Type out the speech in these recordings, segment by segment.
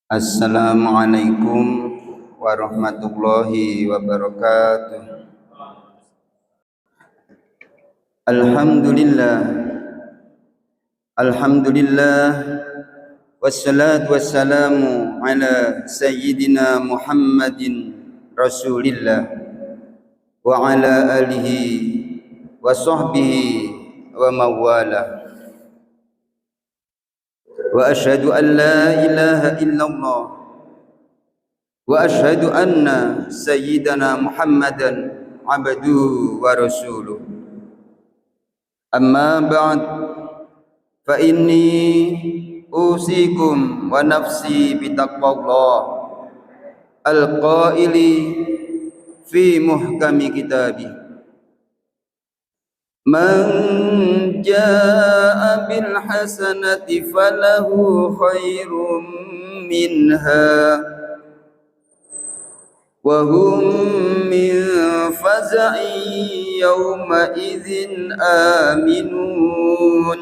Assalamualaikum warahmatullahi wabarakatuh. Alhamdulillah, Alhamdulillah, wassalatu wassalamu ala sayyidina Muhammadin Rasulillah wa ala alihi wa sahbihi wa mawalah. Wa asyhadu an la ilaha illallah wa asyhadu anna sayyidana Muhammadan abduhu wa rasuluh. Amma ba'd, fa inni usikum wa nafsi bitaqwallah al-qaili fi muhkami kitabih. Man jaa bil hasanati falahu khairum minha wa hum min faza'in yawma idzin aminun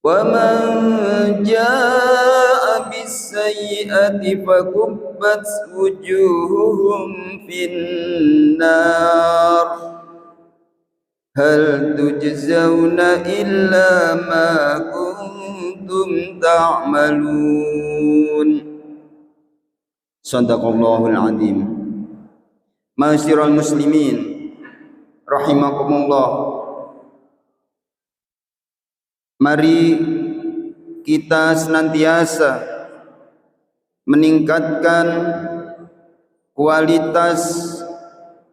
wa man jaa bis sayyi'ati fakubbat wujuhuhum finnar hal tujzauna illa ma kuntum ta'malun. Shadaqallahul azim. Ma'asyiral muslimin rahimakumullah. Mari kita senantiasa meningkatkan kualitas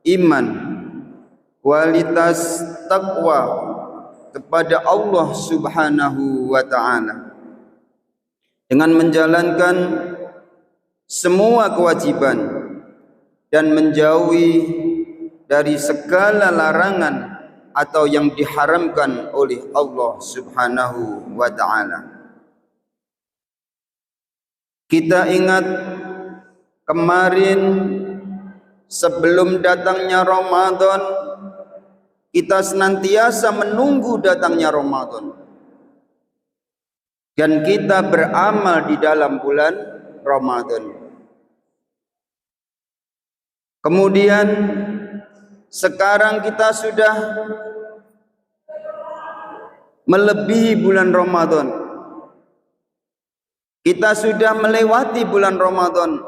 iman, kualitas takwa kepada Allah Subhanahu wa ta'ala dengan menjalankan semua kewajiban dan menjauhi dari segala larangan atau yang diharamkan oleh Allah Subhanahu wa ta'ala. Kita ingat kemarin sebelum datangnya Ramadan, kita senantiasa menunggu datangnya Ramadan dan kita beramal di dalam bulan Ramadan. Kemudian sekarang kita sudah melebihi bulan Ramadan. Kita sudah melewati bulan Ramadan.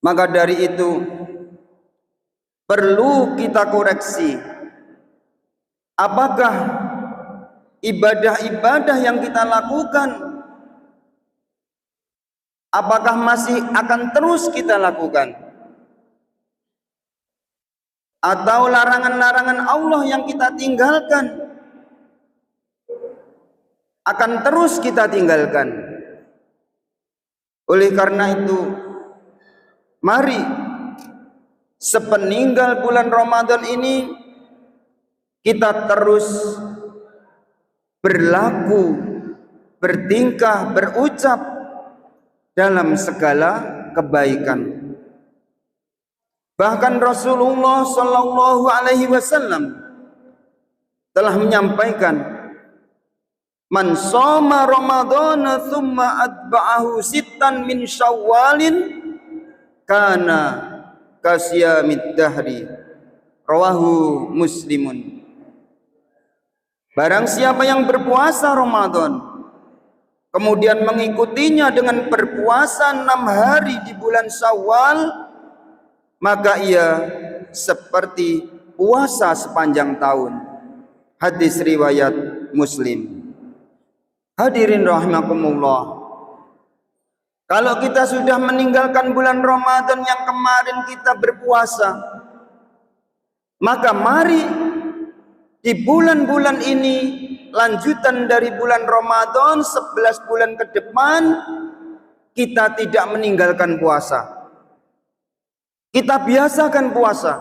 Maka dari itu perlu kita koreksi, apakah ibadah-ibadah yang kita lakukan apakah masih akan terus kita lakukan, atau larangan-larangan Allah yang kita tinggalkan akan terus kita tinggalkan. Oleh karena itu, mari sepeninggal bulan Ramadan ini kita terus berlaku, bertingkah, berucap dalam segala kebaikan. Bahkan Rasulullah sallallahu alaihi wasallam telah menyampaikan, man shoma ramadhana thumma atba'ahu sittan min syawalin kana kasyamid dahri, rawahu Muslimun. Barang siapa yang berpuasa Ramadan kemudian mengikutinya dengan berpuasa 6 hari di bulan Syawal, maka ia seperti puasa sepanjang tahun. Hadis riwayat Muslim. Hadirin rahimakumullah, kalau kita sudah meninggalkan bulan Ramadan yang kemarin kita berpuasa, maka mari di bulan-bulan ini, lanjutan dari bulan Ramadan 11 bulan ke depan, kita tidak meninggalkan puasa. Kita biasakan puasa.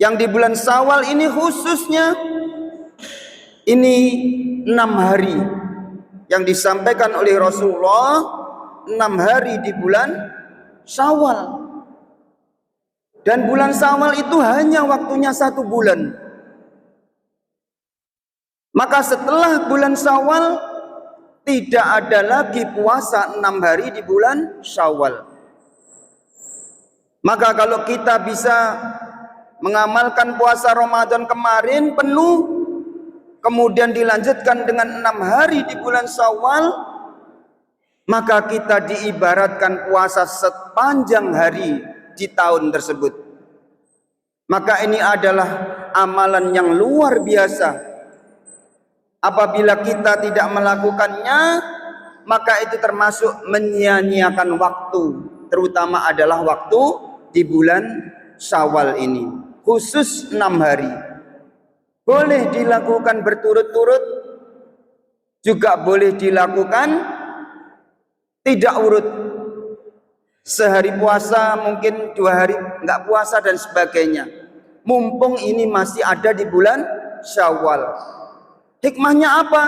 Yang di bulan Syawal ini khususnya, ini 6 hari yang disampaikan oleh Rasulullah, 6 hari di bulan Syawal. Dan bulan Syawal itu hanya waktunya 1 bulan. Maka setelah bulan Syawal tidak ada lagi puasa 6 hari di bulan Syawal. Maka kalau kita bisa mengamalkan puasa Ramadan kemarin penuh, kemudian dilanjutkan dengan 6 hari di bulan Syawal, maka kita diibaratkan puasa sepanjang hari di tahun tersebut. Maka ini adalah amalan yang luar biasa. Apabila kita tidak melakukannya, maka itu termasuk menyia-nyiakan waktu, terutama adalah waktu di bulan Syawal ini, khusus 6 hari. Boleh dilakukan berturut-turut, juga boleh dilakukan tidak urut. Sehari puasa, mungkin 2 hari enggak puasa dan sebagainya. Mumpung ini masih ada di bulan Syawal. Hikmahnya apa?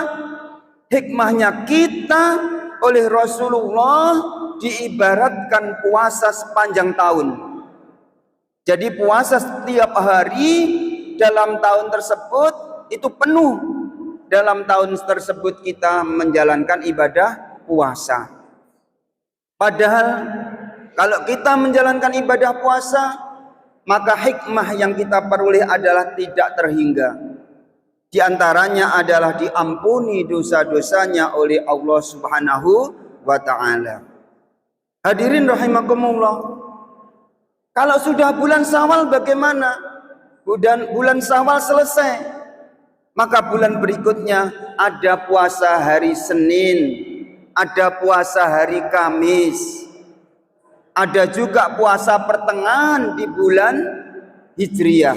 Hikmahnya kita oleh Rasulullah diibaratkan puasa sepanjang tahun. Jadi puasa setiap hari dalam tahun tersebut itu penuh. Dalam tahun tersebut kita menjalankan ibadah puasa. Padahal kalau kita menjalankan ibadah puasa, maka hikmah yang kita peroleh adalah tidak terhingga. Di antaranya adalah diampuni dosa-dosanya oleh Allah Subhanahu wa ta'ala. Hadirin rahimakumullah. Kalau sudah bulan Syawal bagaimana? Bulan Syawal selesai, maka bulan berikutnya ada puasa hari Senin, ada puasa hari Kamis, ada juga puasa pertengahan di bulan Hijriyah,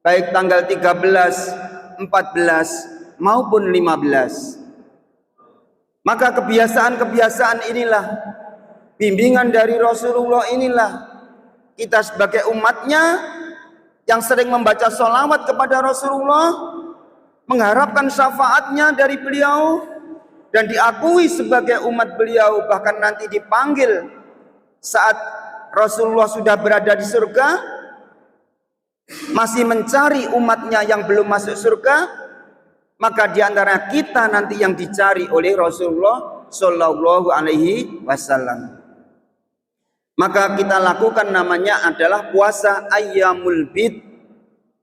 baik tanggal 13, 14 maupun 15. Maka kebiasaan-kebiasaan inilah, bimbingan dari Rasulullah inilah, kita sebagai umatnya yang sering membaca sholawat kepada Rasulullah, mengharapkan syafaatnya dari beliau, dan diakui sebagai umat beliau, bahkan nanti dipanggil saat Rasulullah sudah berada di surga, masih mencari umatnya yang belum masuk surga, maka diantara kita nanti yang dicari oleh Rasulullah Shallallahu Alaihi Wasallam. Maka kita lakukan namanya adalah puasa Ayyamul Bid,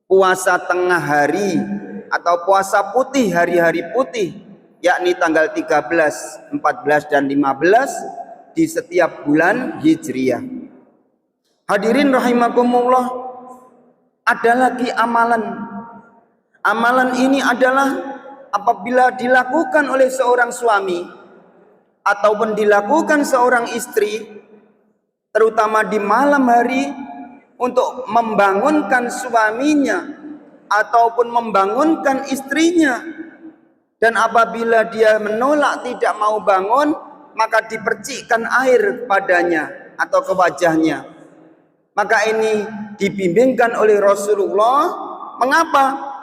puasa tengah hari atau puasa putih, hari-hari putih, yakni tanggal 13, 14 dan 15 di setiap bulan Hijriyah. Hadirin rahimakumullah, ada lagi amalan. Amalan ini adalah apabila dilakukan oleh seorang suami ataupun dilakukan seorang istri, terutama di malam hari, untuk membangunkan suaminya ataupun membangunkan istrinya. Dan apabila dia menolak, tidak mau bangun, maka dipercikkan air padanya atau ke wajahnya. Maka ini dibimbingkan oleh Rasulullah. Mengapa?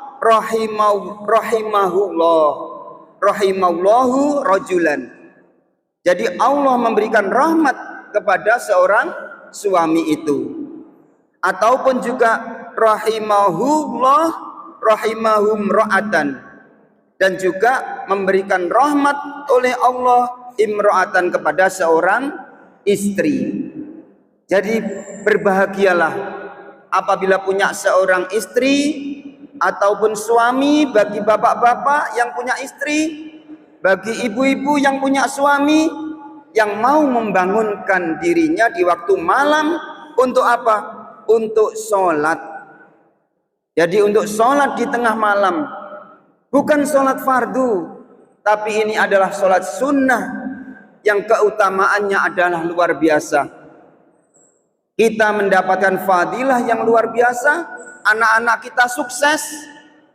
Rahimallahu rajulan. Jadi Allah memberikan rahmat kepada seorang suami itu. Ataupun juga rahimahum ra'atan, dan juga memberikan rahmat oleh Allah imra'atan kepada seorang istri. Jadi berbahagialah apabila punya seorang istri ataupun suami. Bagi bapak-bapak yang punya istri, bagi ibu-ibu yang punya suami, yang mau membangunkan dirinya di waktu malam untuk apa? Untuk sholat. Jadi untuk sholat di tengah malam, bukan sholat fardu, tapi ini adalah sholat sunnah yang keutamaannya adalah luar biasa. Kita mendapatkan fadilah yang luar biasa. Anak-anak kita sukses,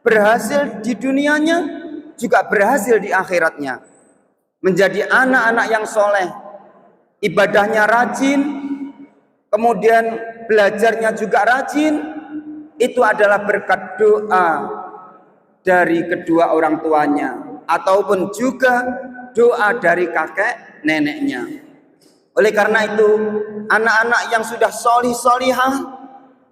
berhasil di dunianya, juga berhasil di akhiratnya. Menjadi anak-anak yang soleh, ibadahnya rajin, kemudian belajarnya juga rajin. Itu adalah berkat doa dari kedua orang tuanya, ataupun juga doa dari kakek neneknya. Oleh karena itu, anak-anak yang sudah solih-solihah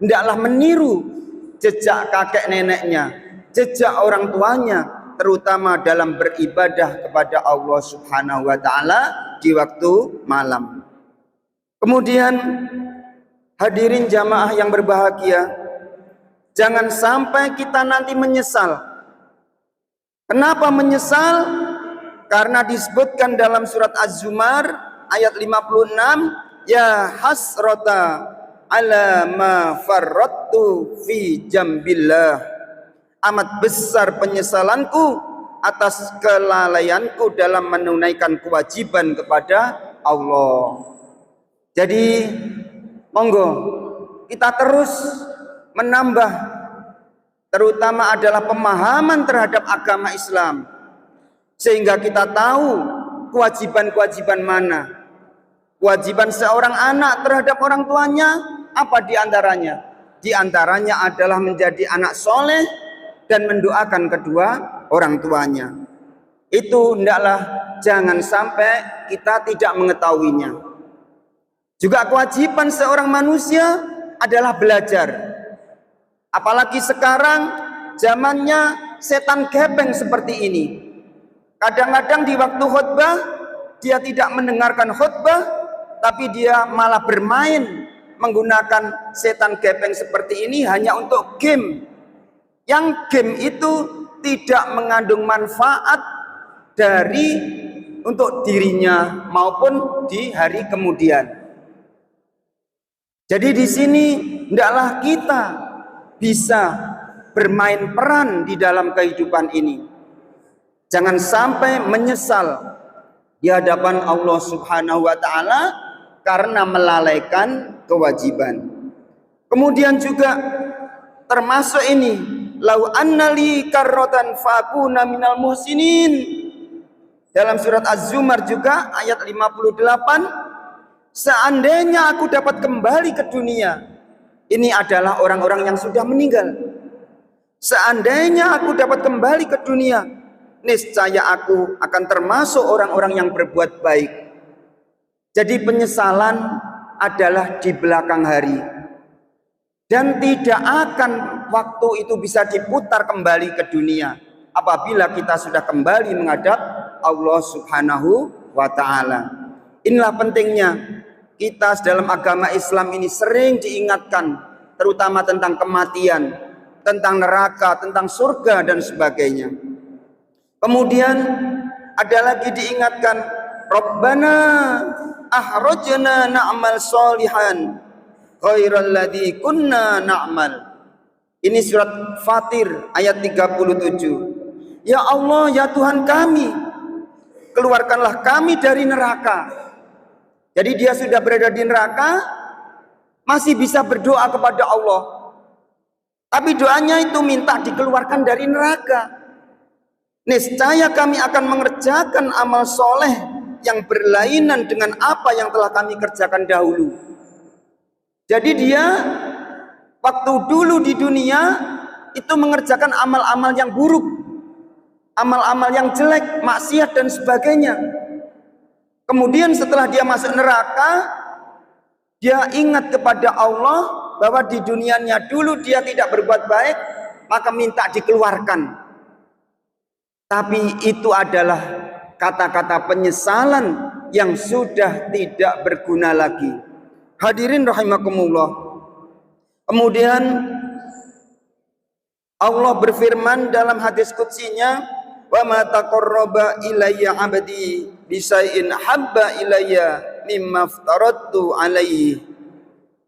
hendaklah meniru jejak kakek neneknya, jejak orang tuanya, terutama dalam beribadah kepada Allah Subhanahu wa taala di waktu malam. Kemudian hadirin jamaah yang berbahagia, jangan sampai kita nanti menyesal. Kenapa menyesal? Karena disebutkan dalam surat Az-Zumar ayat 56, ya hasrata ala ma farrattu fi jambillah. Amat besar penyesalanku atas kelalaianku dalam menunaikan kewajiban kepada Allah. Jadi monggo kita terus menambah, terutama adalah pemahaman terhadap agama Islam, sehingga kita tahu kewajiban-kewajiban mana. Kewajiban seorang anak terhadap orang tuanya apa diantaranya? Diantaranya adalah menjadi anak soleh dan mendoakan kedua orang tuanya. Itu hendaklah jangan sampai kita tidak mengetahuinya. Juga kewajiban seorang manusia adalah belajar. Apalagi sekarang zamannya setan gepeng seperti ini. Kadang-kadang di waktu khutbah dia tidak mendengarkan khutbah, tapi dia malah bermain menggunakan setan gepeng seperti ini hanya untuk game. Yang game itu tidak mengandung manfaat dari untuk dirinya maupun di hari kemudian. Jadi di sini hendaklah kita bisa bermain peran di dalam kehidupan ini. Jangan sampai menyesal di hadapan Allah Subhanahu wa taala karena melalaikan kewajiban. Kemudian juga termasuk ini, lau annali karrotan fakuna minal muhsinin. Dalam surat Az-Zumar juga ayat 58, seandainya aku dapat kembali ke dunia, ini adalah orang-orang yang sudah meninggal. Seandainya aku dapat kembali ke dunia, niscaya aku akan termasuk orang-orang yang berbuat baik. Jadi penyesalan adalah di belakang hari, dan tidak akan waktu itu bisa diputar kembali ke dunia apabila kita sudah kembali menghadap Allah Subhanahu wa taala. Inilah pentingnya kita dalam agama Islam ini sering diingatkan, terutama tentang kematian, tentang neraka, tentang surga dan sebagainya. Kemudian ada lagi diingatkan, Rabbana ahrojna na'mal solihan khairal ladzi kunna na'mal. Ini surat Fatir ayat 37. Ya Allah, ya Tuhan kami, keluarkanlah kami dari neraka. Jadi dia sudah berada di neraka, masih bisa berdoa kepada Allah. Tapi doanya itu minta dikeluarkan dari neraka. Niscaya kami akan mengerjakan amal soleh yang berlainan dengan apa yang telah kami kerjakan dahulu. Jadi dia waktu dulu di dunia itu mengerjakan amal-amal yang buruk, amal-amal yang jelek, maksiat dan sebagainya. Kemudian setelah dia masuk neraka, dia ingat kepada Allah bahwa di dunianya dulu dia tidak berbuat baik, maka minta dikeluarkan. Tapi itu adalah kata-kata penyesalan yang sudah tidak berguna lagi. Hadirin rahimakumullah. Kemudian Allah berfirman dalam hadis qudsinya, wa ma taqarraba ilayya 'abdi bisai'in habba ilayya mimma aftaradtu alaihi.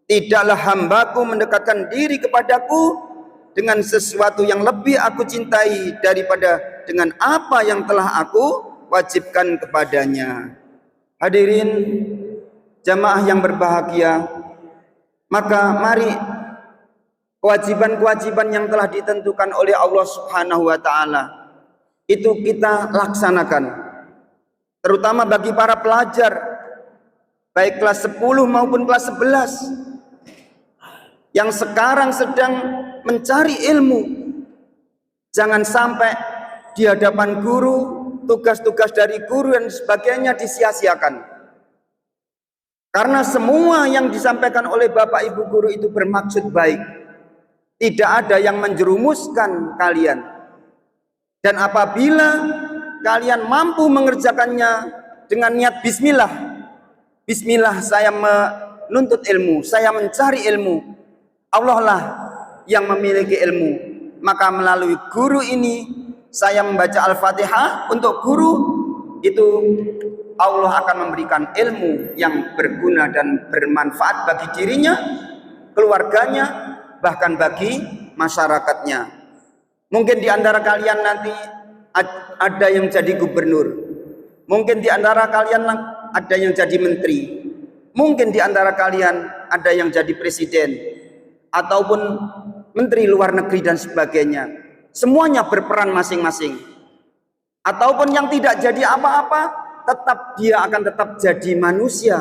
Tidaklah hambaku mendekatkan diri kepadaku dengan sesuatu yang lebih aku cintai daripada dengan apa yang telah aku wajibkan kepadanya. Hadirin jamaah yang berbahagia, maka mari kewajiban-kewajiban yang telah ditentukan oleh Allah Subhanahu wa taala itu kita laksanakan. Terutama bagi para pelajar baik kelas 10 maupun kelas 11 yang sekarang sedang mencari ilmu. Jangan sampai di hadapan guru, tugas-tugas dari guru dan sebagainya disia-siakan. Karena semua yang disampaikan oleh Bapak Ibu guru itu bermaksud baik. Tidak ada yang menjerumuskan kalian. Dan apabila kalian mampu mengerjakannya dengan niat bismillah, bismillah saya menuntut ilmu, saya mencari ilmu, Allah lah yang memiliki ilmu, maka melalui guru ini saya membaca Al-Fatihah untuk guru, itu Allah akan memberikan ilmu yang berguna dan bermanfaat bagi dirinya, keluarganya, bahkan bagi masyarakatnya. Mungkin di antara kalian nanti ada yang jadi gubernur, mungkin di antara kalian ada yang jadi menteri, mungkin di antara kalian ada yang jadi presiden ataupun menteri luar negeri dan sebagainya. Semuanya berperan masing-masing. Ataupun yang tidak jadi apa-apa, tetap dia akan tetap jadi manusia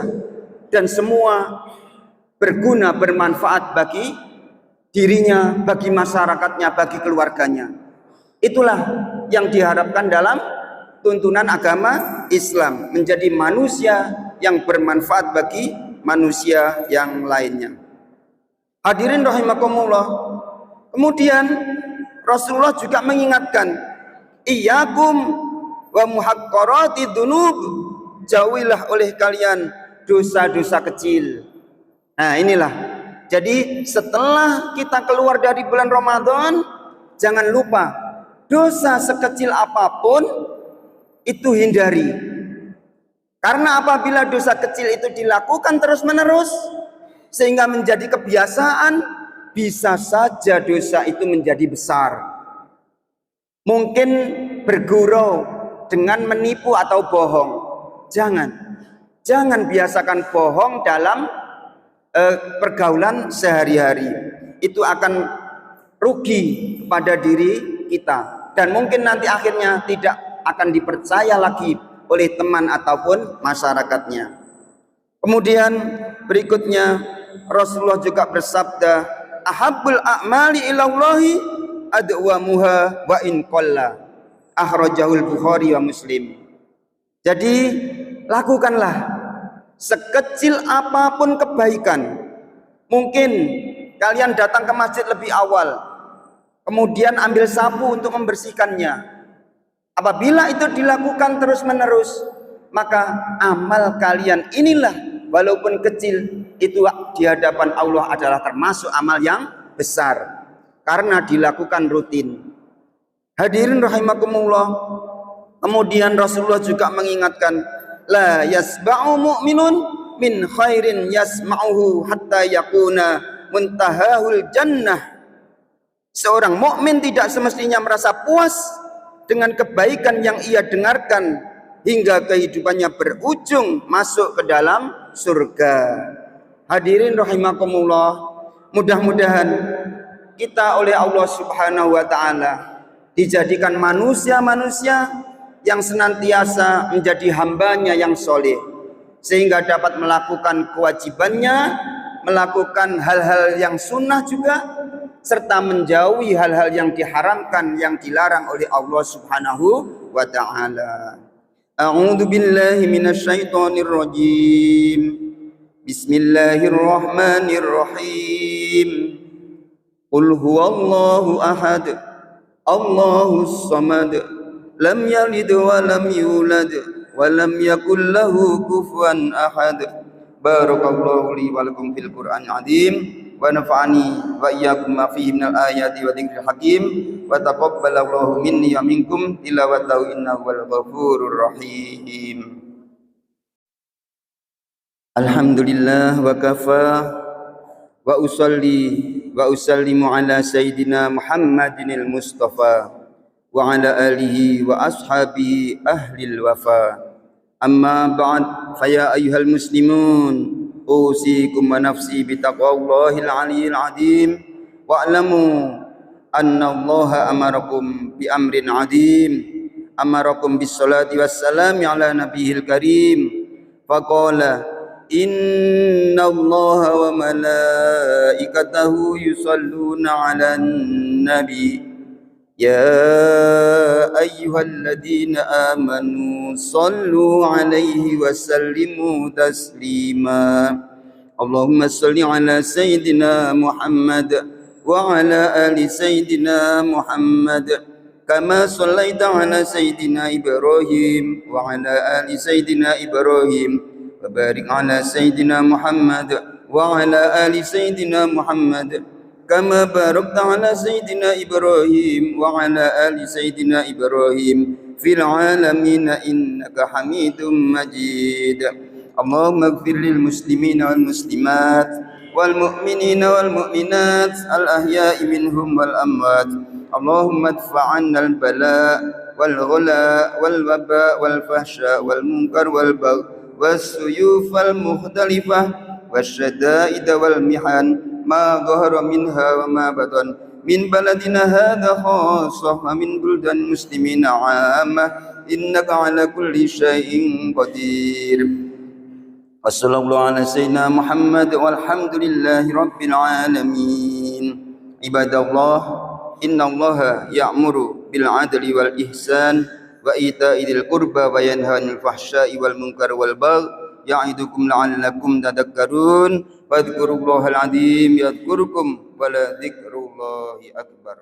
dan semua berguna, bermanfaat bagi dirinya, bagi masyarakatnya, bagi keluarganya. Itulah yang diharapkan dalam tuntunan agama Islam, menjadi manusia yang bermanfaat bagi manusia yang lainnya. Hadirin rahimakumullah. Kemudian Rasulullah juga mengingatkan, iyyakum wa muhaqqarati dzunub, jauhilah oleh kalian dosa-dosa kecil. Nah, inilah. Jadi setelah kita keluar dari bulan Ramadan, jangan lupa dosa sekecil apapun itu hindari. Karena apabila dosa kecil itu dilakukan terus-menerus sehingga menjadi kebiasaan, bisa saja dosa itu menjadi besar. Mungkin bergurau dengan menipu atau bohong. Jangan biasakan bohong dalam pergaulan sehari-hari. Itu akan rugi pada diri kita dan mungkin nanti akhirnya tidak akan dipercaya lagi oleh teman ataupun masyarakatnya. Kemudian berikutnya Rasulullah juga bersabda, ahabbul a'mali ilallahi adwamuha wa in qalla, akhrajahul Bukhari wa Muslim. Jadi lakukanlah sekecil apapun kebaikan. Mungkin kalian datang ke masjid lebih awal, kemudian ambil sapu untuk membersihkannya. Apabila itu dilakukan terus-menerus, maka amal kalian inilah, walaupun kecil, itu di hadapan Allah adalah termasuk amal yang besar karena dilakukan rutin. Hadirin rahimakumullah. Kemudian Rasulullah juga mengingatkan, la yasba'u mu'minun min khairin yasma'uhu hatta yakuna muntahahul jannah. Seorang mukmin tidak semestinya merasa puas dengan kebaikan yang ia dengarkan hingga kehidupannya berujung masuk ke dalam surga. Hadirin rahimakumullah, mudah-mudahan kita oleh Allah Subhanahu wa taala dijadikan manusia-manusia yang senantiasa menjadi hambanya yang soleh, sehingga dapat melakukan kewajibannya, melakukan hal-hal yang sunnah juga, serta menjauhi hal-hal yang diharamkan, yang dilarang oleh Allah Subhanahu wa ta'ala. A'udzu billahi minasyaitonir rajim. Bismillahirrahmanirrahim. Qul huwallahu ahad, Allahus samad, lam yalid wa lam yulad wa lam yakul lahu kufuwan ahad. Barakallahu li wa lakum fil Qur'anil azim wa nafa'ani wa iyyakum ma fihi minal ayati wa dzikril hakim wa taqabbalallahu minni wa minkum tilawatahu innahu wal ghafurur rahim. Alhamdulillah wa kafa wa usalli wa usallimu ala sayyidina Muhammadinil Mustafa wa ala alihi wa ashabihi ahlil wafa. Amma ba'd, faya ayyuhal muslimun, usikum wa nafsi bitaqwallahil aliyyil azim, wa'lamu anna allaha amarakum bi amrin azim, amarakum bis salati wassalami ala nabiyil karim, faqala inna allaha wa malaikatahu yusalluna ala nabi ya ayyuhalladzina amanu sallu alaihi wa sallimu taslima. Allahumma salli ala sayyidina Muhammad wa ala ali sayyidina Muhammad كما صليت على سيدنا إبراهيم وعلى آل سيدنا إبراهيم وبارك على سيدنا محمد وعلى آل سيدنا محمد كما باركت على سيدنا إبراهيم وعلى آل سيدنا إبراهيم في العالمين إنك حميد مجيد. اللهم اغفر للمسلمين والمسلمات والمؤمنين والمؤمنات الأحياء منهم والأموات. اللهم ادفع عنا البلاء والغلاء والوباء والفحشاء والمنكر والبغي والسيوف المختلفة والشدائد والمحن ما ظهر منها وما بطن من بلدنا هذا خاصة ومن بلدان المسلمين عامة إنك على كل شيء قدير. وصلى الله على سيدنا محمد والحمد لله رب العالمين. عباد الله إن الله يأمر بالعدل والإحسان وإيتاء ذي القربى وينهى عن الفحشاء والمنكر والبغي يعظكم لعلكم تذكرون فاذكروا الله العظيم يذكركم ولذكر الله أكبر.